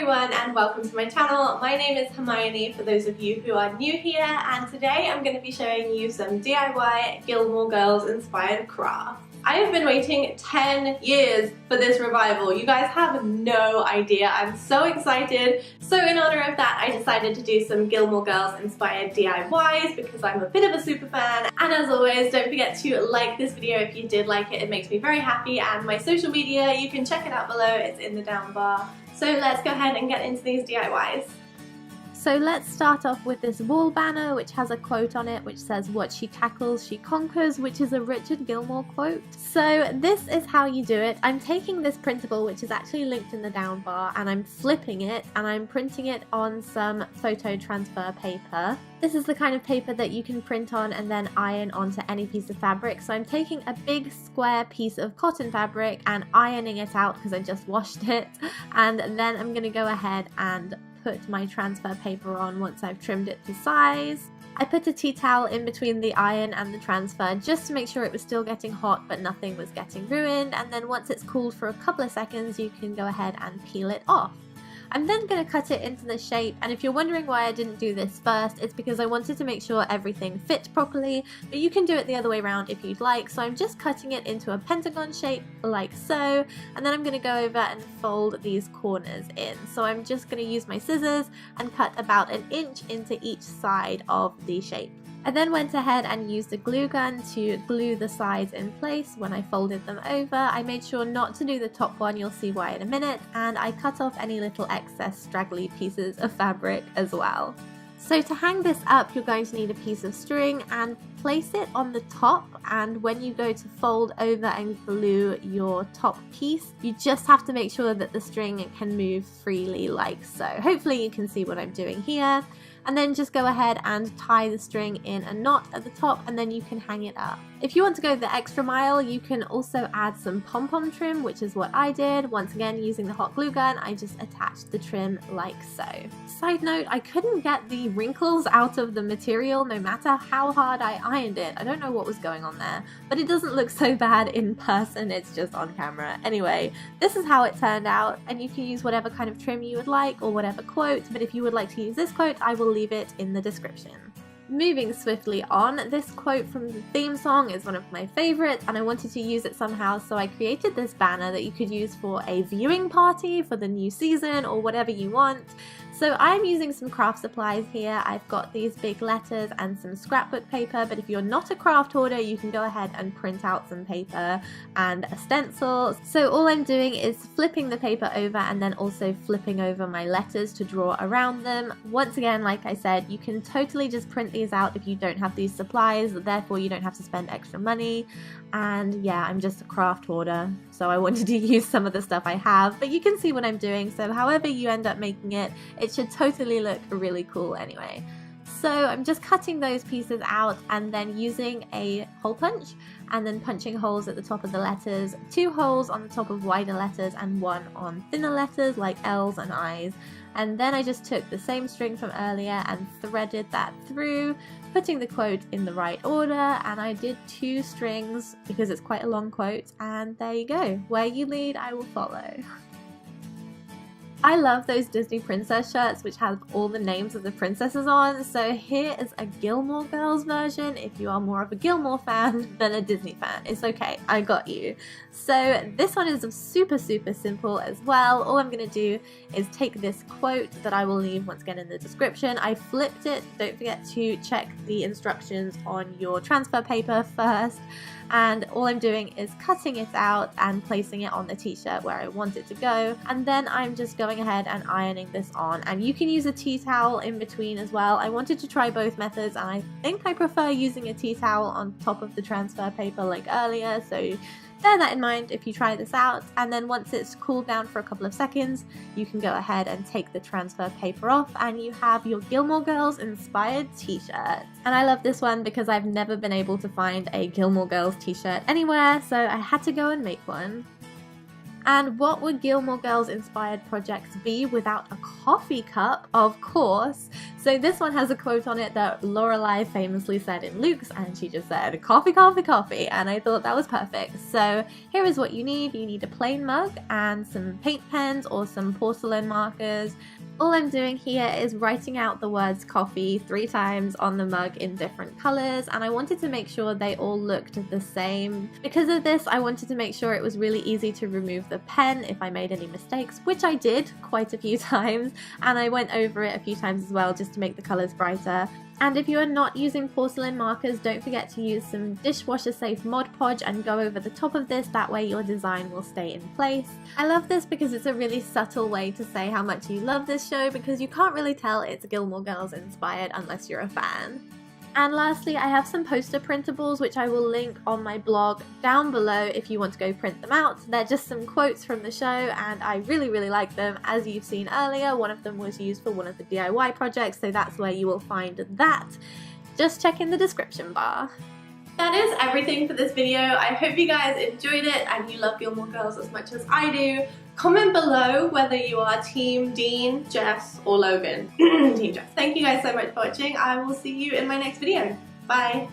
everyone and welcome to my channel. My name is Hermione for those of you who are new here, and today I'm going to be showing you some DIY Gilmore Girls inspired crafts. I have been waiting 10 years for this revival. You guys have no idea. I'm so excited. So in honor of that, I decided to do some Gilmore Girls inspired DIYs because I'm a bit of a super fan. And as always, don't forget to like this video if you did like it. It makes me very happy. And my social media, you can check it out below. It's in the down bar. So let's go ahead and get into these DIYs. So let's start off with this wall banner which has a quote on it which says, "What she tackles, she conquers," which is a Richard Gilmore quote. So this is how you do it. I'm taking this printable, which is actually linked in the down bar, and I'm flipping it and I'm printing it on some photo transfer paper. This is the kind of paper that you can print on and then iron onto any piece of fabric. So I'm taking a big square piece of cotton fabric and ironing it out because I just washed it, and then I'm going to go ahead and put my transfer paper on once I've trimmed it to size. I put a tea towel in between the iron and the transfer just to make sure it was still getting hot but nothing was getting ruined, and then once it's cooled for a couple of seconds you can go ahead and peel it off. I'm then going to cut it into the shape, and if you're wondering why I didn't do this first, it's because I wanted to make sure everything fit properly, but you can do it the other way around if you'd like. So I'm just cutting it into a pentagon shape like so, and then I'm going to go over and fold these corners in. So I'm just going to use my scissors and cut about an inch into each side of the shape. I then went ahead and used a glue gun to glue the sides in place when I folded them over. I made sure not to do the top one, you'll see why in a minute, and I cut off any little excess straggly pieces of fabric as well. So to hang this up, you're going to need a piece of string and place it on the top, and when you go to fold over and glue your top piece, you just have to make sure that the string can move freely like so. Hopefully you can see what I'm doing here. And then just go ahead and tie the string in a knot at the top, and then you can hang it up. If you want to go the extra mile, you can also add some pom-pom trim, which is what I did. Once again, using the hot glue gun, I just attached the trim like so. Side note, I couldn't get the wrinkles out of the material no matter how hard I ironed it. I don't know what was going on there, but it doesn't look so bad in person, it's just on camera. Anyway, this is how it turned out, and you can use whatever kind of trim you would like or whatever quote, but if you would like to use this quote, I will leave it in the description. Moving swiftly on, this quote from the theme song is one of my favorites and I wanted to use it somehow, so I created this banner that you could use for a viewing party for the new season or whatever you want. So I'm using some craft supplies here. I've got these big letters and some scrapbook paper, but if you're not a craft hoarder, you can go ahead and print out some paper and a stencil. So all I'm doing is flipping the paper over and then also flipping over my letters to draw around them. Once again, like I said, you can totally just print these out if you don't have these supplies, therefore you don't have to spend extra money. And yeah, I'm just a craft hoarder, so I wanted to use some of the stuff I have, but you can see what I'm doing, so however you end up making it, it should totally look really cool anyway. So I'm just cutting those pieces out and then using a hole punch and then punching holes at the top of the letters, 2 holes on the top of wider letters and 1 on thinner letters like L's and I's. And then I just took the same string from earlier and threaded that through, putting the quote in the right order, and I did 2 strings because it's quite a long quote, and there you go. Where you lead, I will follow. I love those Disney princess shirts which have all the names of the princesses on, so here is a Gilmore Girls version if you are more of a Gilmore fan than a Disney fan. It's okay, I got you. So this one is super simple as well. All I'm going to do is take this quote that I will leave once again in the description. I flipped it, don't forget to check the instructions on your transfer paper first. And all I'm doing is cutting it out and placing it on the t-shirt where I want it to go, and then I'm just going ahead and ironing this on, and you can use a tea towel in between as well. I wanted to try both methods and I think I prefer using a tea towel on top of the transfer paper like earlier, so bear that in mind if you try this out. And then once it's cooled down for a couple of seconds, you can go ahead and take the transfer paper off and you have your Gilmore Girls inspired t-shirt. And I love this one because I've never been able to find a Gilmore Girls t-shirt anywhere, so I had to go and make one. And what would Gilmore Girls inspired projects be without a coffee cup? Of course. So this one has a quote on it that Lorelai famously said in Luke's, and she just said, "Coffee, coffee, coffee," and I thought that was perfect. So here is what you need. You need a plain mug and some paint pens or some porcelain markers. All I'm doing here is writing out the words coffee 3 times on the mug in different colors, and I wanted to make sure they all looked the same. Because of this, I wanted to make sure it was really easy to remove the pen if I made any mistakes, which I did quite a few times, and I went over it a few times as well just to make the colors brighter. And if you are not using porcelain markers, don't forget to use some dishwasher safe Mod Podge and go over the top of this, that way your design will stay in place. I love this because it's a really subtle way to say how much you love this show, because you can't really tell it's Gilmore Girls inspired unless you're a fan. And lastly, I have some poster printables which I will link on my blog down below if you want to go print them out. They're just some quotes from the show and I really like them. As you've seen earlier, one of them was used for one of the DIY projects, so that's where you will find that. Just check in the description bar. That is everything for this video. I hope you guys enjoyed it and you love Gilmore Girls as much as I do. Comment below whether you are Team Dean, Jess, or Logan. Team Jess. Thank you guys so much for watching. I will see you in my next video. Bye!